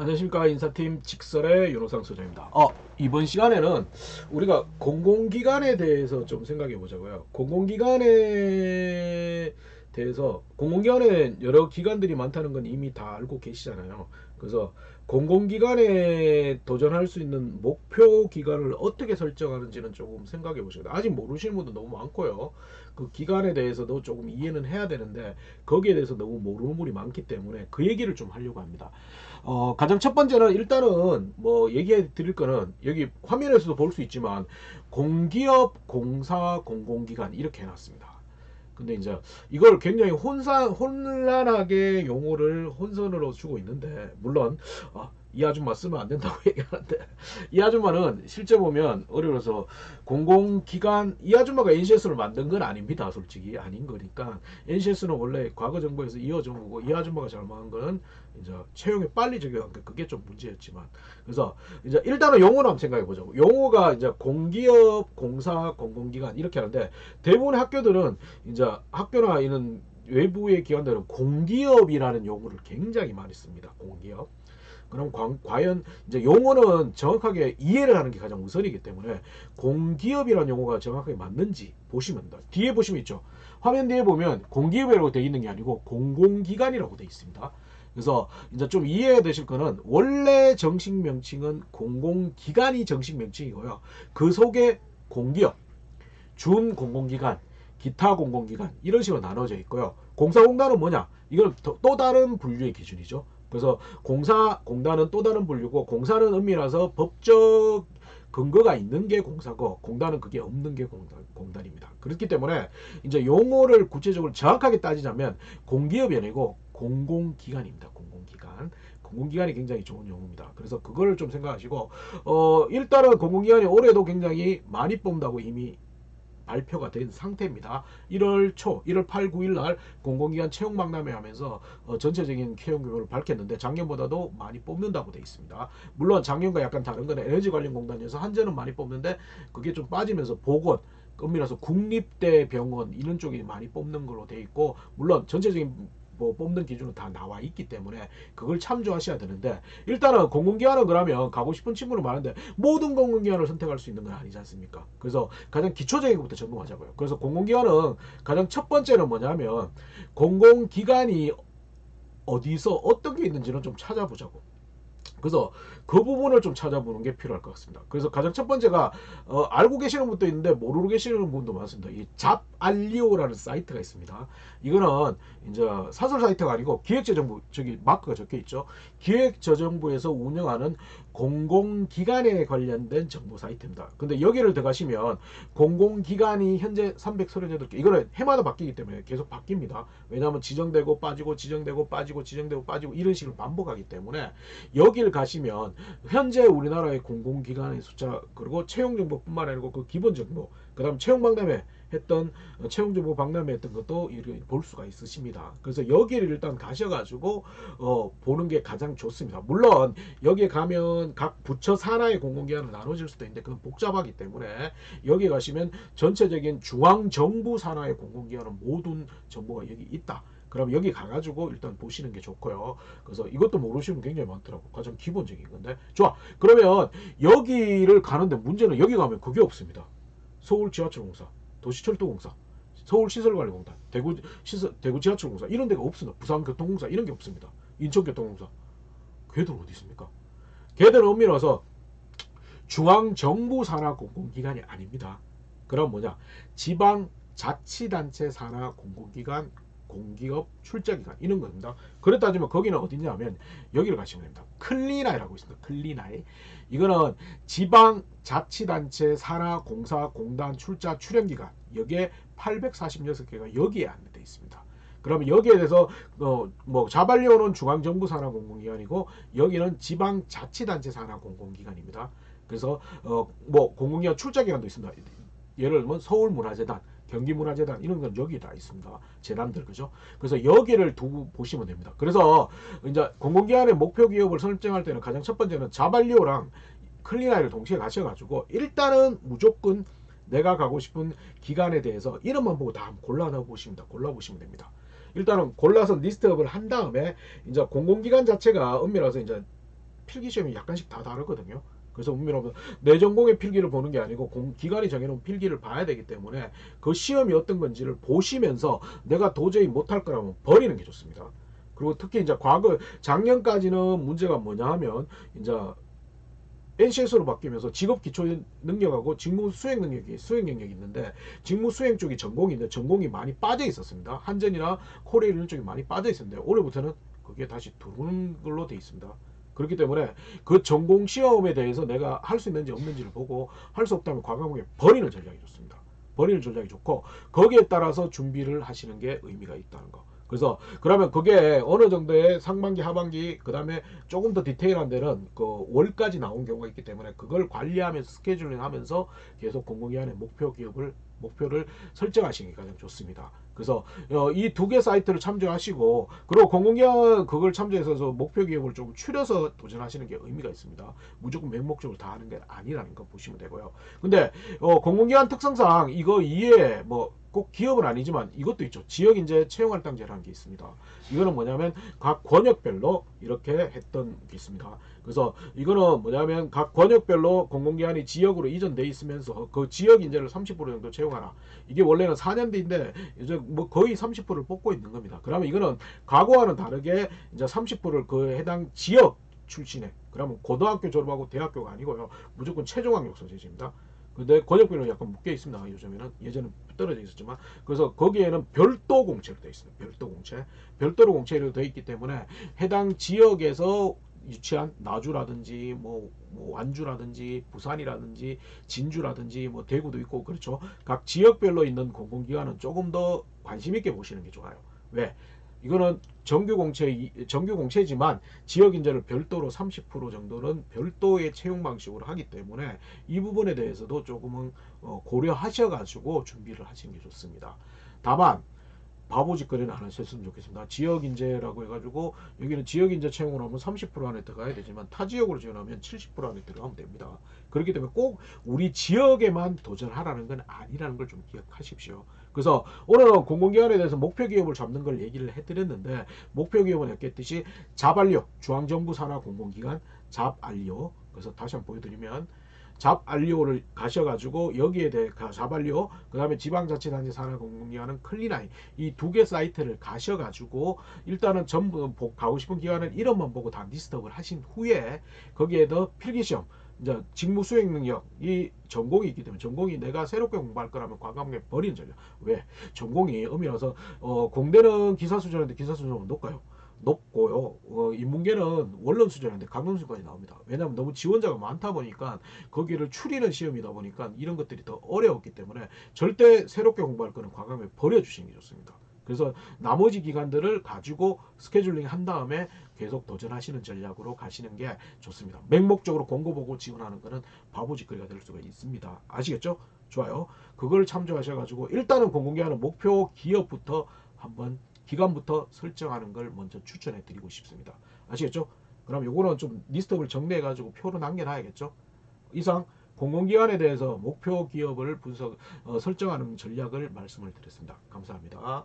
안녕하십니까. 인사팀 직설의 윤호상 소장입니다. 이번 시간에는 우리가 공공기관에 대해서 좀 생각해 보자고요. 공공기관에 대해서, 공공기관에 여러 기관들이 많다는 건 이미 다 알고 계시잖아요. 그래서 공공기관에 도전할 수 있는 목표 기관을 어떻게 설정하는지는 조금 생각해 보시고, 아직 모르시는 분도 너무 많고요. 그 기관에 대해서도 조금 이해는 해야 되는데 거기에 대해서 너무 모르는 분이 많기 때문에 그 얘기를 좀 하려고 합니다. 가장 첫 번째는, 일단은 뭐 얘기해 드릴 거는 여기 화면에서도 볼 수 있지만 공기업, 공사, 공공기관 이렇게 해놨습니다. 근데 이제 이걸 굉장히 혼란하게 용어를 혼선으로 주고 있는데, 물론 이 아줌마 쓰면 안 된다고 얘기하는데, 이 아줌마는 실제 보면 어려워서 공공기관, 이 아줌마가 NCS를 만든 건 아닙니다. 솔직히 아닌 거니까. NCS는 원래 과거 정부에서 이어져 오고, 이 아줌마가 잘못한 거는 이제 채용에 빨리 적용한 게 그게 좀 문제였지만. 그래서 이제 일단은 용어를 한번 생각해 보자고. 용어가 이제 공기업, 공사, 공공기관 이렇게 하는데, 대부분의 학교들은 이제 학교나 이런 외부의 기관들은 공기업이라는 용어를 굉장히 많이 씁니다. 공기업. 그럼 과연 이제 용어는 정확하게 이해를 하는 게 가장 우선이기 때문에 공기업이라는 용어가 정확하게 맞는지 보시면 됩니다. 뒤에 보시면 있죠. 화면 뒤에 보면 공기업이라고 되어 있는 게 아니고 공공기관이라고 되어 있습니다. 그래서 이제 좀 이해가 되실 거는, 원래 정식 명칭은 공공기관이 정식 명칭이고요. 그 속에 공기업, 준공공기관, 기타 공공기관 이런 식으로 나눠져 있고요. 공사공단은 뭐냐? 이건 또 다른 분류의 기준이죠. 그래서 공단은 또 다른 분류고, 공사는 엄밀해서 법적 근거가 있는 게 공사고, 공단은 그게 없는 게 공단입니다. 그렇기 때문에 이제 용어를 구체적으로 정확하게 따지자면 공기업이 아니고 공공기관입니다. 공공기관. 공공기관이 굉장히 좋은 용어입니다. 그래서 그걸 좀 생각하시고, 일단은 공공기관이 올해도 굉장히 많이 뽑는다고 이미 발표가 된 상태입니다. 1월 초, 1월 8, 9일 날 공공기관 채용 박람회 하면서 전체적인 채용 규모를 밝혔는데, 작년보다도 많이 뽑는다고 되어 있습니다. 물론 작년과 약간 다른 건 에너지 관련 공단에서 한전은 많이 뽑는데 그게 좀 빠지면서 보건, 엄밀해서 국립대 병원 이런 쪽이 많이 뽑는 걸로 되어 있고, 물론 전체적인 뭐 뽑는 기준은 다 나와 있기 때문에 그걸 참조하셔야 되는데, 일단은 공공기관은 그러면 가고 싶은 친구는 많은데 모든 공공기관을 선택할 수 있는 건 아니지 않습니까? 그래서 가장 기초적인 것부터 점검하자고요. 그래서 공공기관은 가장 첫 번째는 뭐냐면, 공공기관이 어디서 어떤 게 있는지는 좀 찾아보자고. 그래서 그 부분을 좀 찾아보는 게 필요할 것 같습니다. 그래서 가장 첫 번째가, 알고 계시는 분도 있는데 모르고 계시는 분도 많습니다. 이 잡알리오라는 사이트가 있습니다. 이거는 이제 사설 사이트가 아니고 기획재정부, 저기 마크가 적혀 있죠. 기획재정부에서 운영하는 공공기관에 관련된 정보 사이트입니다. 근데 여기를 들어가시면 공공기관이 현재 338개, 이거는 해마다 바뀌기 때문에 계속 바뀝니다. 왜냐하면 지정되고 빠지고 지정되고 빠지고 지정되고 빠지고 이런 식으로 반복하기 때문에, 여기를 가시면 현재 우리나라의 공공기관의 숫자, 그리고 채용정보뿐만 아니고 그 기본정보, 그 다음 채용박람회 했던, 채용정보 박람회 했던 것도 볼 수가 있으십니다. 그래서 여기를 일단 가셔가지고 보는 게 가장 좋습니다. 물론 여기에 가면 각 부처 산하의 공공기관으로 나눠질 수도 있는데 그건 복잡하기 때문에, 여기 가시면 전체적인 중앙정부 산하의 공공기관은 모든 정보가 여기 있다. 그럼 여기 가가지고 일단 보시는 게 좋고요. 그래서 이것도 모르시는 분 굉장히 많더라고. 가장 기본적인 건데. 좋아. 그러면 여기를 가는데 문제는, 여기 가면 그게 없습니다. 서울지하철공사, 도시철도공사, 서울시설관리공단, 대구 지하철공사 이런 데가 없습니다. 부산교통공사 이런 게 없습니다. 인천교통공사. 걔들은 어디 있습니까? 걔들은 엄밀히 와서 중앙정부 산하 공공기관이 아닙니다. 그럼 뭐냐? 지방자치단체 산하 공공기관, 공기업, 출자기관 이런 겁니다. 그렇다 따지면 거기는 어디냐면 여기를 가시면 됩니다. 클리나이라고 있습니다. 클리나이. 이거는 지방자치단체 산하 공사 공단 출자 출연기관, 여기에 846개가 여기에 안내되어 있습니다. 그러면 여기에 대해서 뭐 자발리오는 중앙정부 산하 공공기관이고, 여기는 지방자치단체 산하 공공기관입니다. 그래서 뭐 공공기관 출자기관도 있습니다. 예를 들면 서울문화재단, 경기문화재단 이런 건 여기 다 있습니다. 재단들, 그죠? 그래서 여기를 두고 보시면 됩니다. 그래서 이제 공공기관의 목표 기업을 설정할 때는 가장 첫 번째는 자발리오랑 클리나이를 동시에 가셔가지고, 일단은 무조건 내가 가고 싶은 기관에 대해서 이름만 보고 다 골라보시면 됩니다. 일단은 골라서 리스트업을 한 다음에, 이제 공공기관 자체가 엄밀해서 이제 필기 시험이 약간씩 다 다르거든요. 그래서 문밀하면 내 전공의 필기를 보는 게 아니고 기관이 정해놓은 필기를 봐야 되기 때문에 그 시험이 어떤 건지를 보시면서 내가 도저히 못할 거라면 버리는 게 좋습니다. 그리고 특히 이제 과거 작년까지는 문제가 뭐냐 하면 이제 NCS로 바뀌면서 직업 기초 능력하고 직무 수행 능력이 있는데, 직무 수행 쪽이 전공인데 전공이 많이 빠져 있었습니다. 한전이나 코레일 이런 쪽이 많이 빠져 있었는데 올해부터는 그게 다시 들어오는 걸로 돼 있습니다. 그렇기 때문에 그 전공 시험에 대해서 내가 할 수 있는지 없는지를 보고 할 수 없다면 과감하게 버리는 전략이 좋습니다. 버리는 전략이 좋고 거기에 따라서 준비를 하시는 게 의미가 있다는 거. 그래서 그러면 그게 어느 정도의 상반기 하반기 그 다음에 조금 더 디테일한 데는 그 월까지 나온 경우가 있기 때문에 그걸 관리하면서 스케줄링 하면서 계속 공공기관의 목표를 설정하시는 게 가장 좋습니다. 그래서 이 두 개 사이트를 참조하시고, 그리고 공공기관 그걸 참조해서 목표 기업을 좀 추려서 도전하시는 게 의미가 있습니다. 무조건 맹목적으로 다 하는 게 아니라는 거 보시면 되고요. 근데 공공기관 특성상 이거 이외에 뭐 꼭 기업은 아니지만 이것도 있죠. 지역인재 채용할당제라는 게 있습니다. 이거는 뭐냐면 각 권역별로 이렇게 했던 게 있습니다. 그래서 이거는 뭐냐면 각 권역별로 공공기관이 지역으로 이전돼 있으면서 그 지역 인재를 30% 정도 채용하라. 이게 원래는 4년 뒤인데 이제 뭐 거의 30%를 뽑고 있는 겁니다. 그러면 이거는 과거와는 다르게 이제 30%를 그 해당 지역 출신에, 그러면 고등학교 졸업하고 대학교가 아니고요. 무조건 최종학력 소재입니다. 근데 권역별로 약간 묶여 있습니다. 요즘에는, 예전은 떨어져 있었지만. 그래서 거기에는 별도 공채로 되어 있습니다. 별도 공채, 별도로 공채로 되어 있기 때문에 해당 지역에서 유치한 나주라든지 뭐 완주라든지 부산이라든지 진주라든지 뭐 대구도 있고 그렇죠. 각 지역별로 있는 공공기관은 조금 더 관심 있게 보시는 게 좋아요. 왜? 이거는 정규공채지만 지역 인재를 별도로 30% 정도는 별도의 채용 방식으로 하기 때문에 이 부분에 대해서도 조금은 고려하셔가지고 준비를 하시는 게 좋습니다. 다만 바보짓거리는 안 하셨으면 좋겠습니다. 지역인재라고 해가지고 여기는 지역인재 채용을 하면 30% 안에 들어가야 되지만 타 지역으로 지원하면 70% 안에 들어가면 됩니다. 그렇기 때문에 꼭 우리 지역에만 도전하라는 건 아니라는 걸 좀 기억하십시오. 그래서 오늘은 공공기관에 대해서 목표 기업을 잡는 걸 얘기를 해드렸는데, 목표 기업은 했겠듯이 잡알료, 중앙정부 산하 공공기관 잡알료. 그래서 다시 한번 보여드리면 잡알리오를 가셔가지고 여기에 대해 잡알리오, 그 다음에 지방자치단체 산하공공기관은 클리나이, 이 두 개 사이트를 가셔가지고 일단은 전부 가고 싶은 기관은 이름만 보고 다 리스트업을 하신 후에 거기에 더 필기시험, 이제 직무 수행 능력, 이 전공이 있기 때문에 전공이 내가 새롭게 공부할 거라면 과감하게 버리는 전략. 왜? 전공이 음이라서 공대는 기사 수준인데 기사 수준은 높아요. 높고요. 인문계는 원론 수준인데 강론수까지 나옵니다. 왜냐하면 너무 지원자가 많다 보니까 거기를 추리는 시험이다 보니까 이런 것들이 더 어려웠기 때문에 절대 새롭게 공부할 거는 과감하게 버려주시는 게 좋습니다. 그래서 나머지 기관들을 가지고 스케줄링 한 다음에 계속 도전하시는 전략으로 가시는 게 좋습니다. 맹목적으로 공고 보고 지원하는 거는 바보짓거리가 될 수가 있습니다. 아시겠죠? 좋아요. 그걸 참조하셔가지고 일단은 공공기관은 목표 기업부터 한번 기간부터 설정하는 걸 먼저 추천해 드리고 싶습니다. 아시겠죠? 그럼 요거는 좀 리스트업을 정리해 가지고 표로 남겨놔야겠죠? 이상 공공기관에 대해서 목표 기업을 설정하는 전략을 말씀을 드렸습니다. 감사합니다.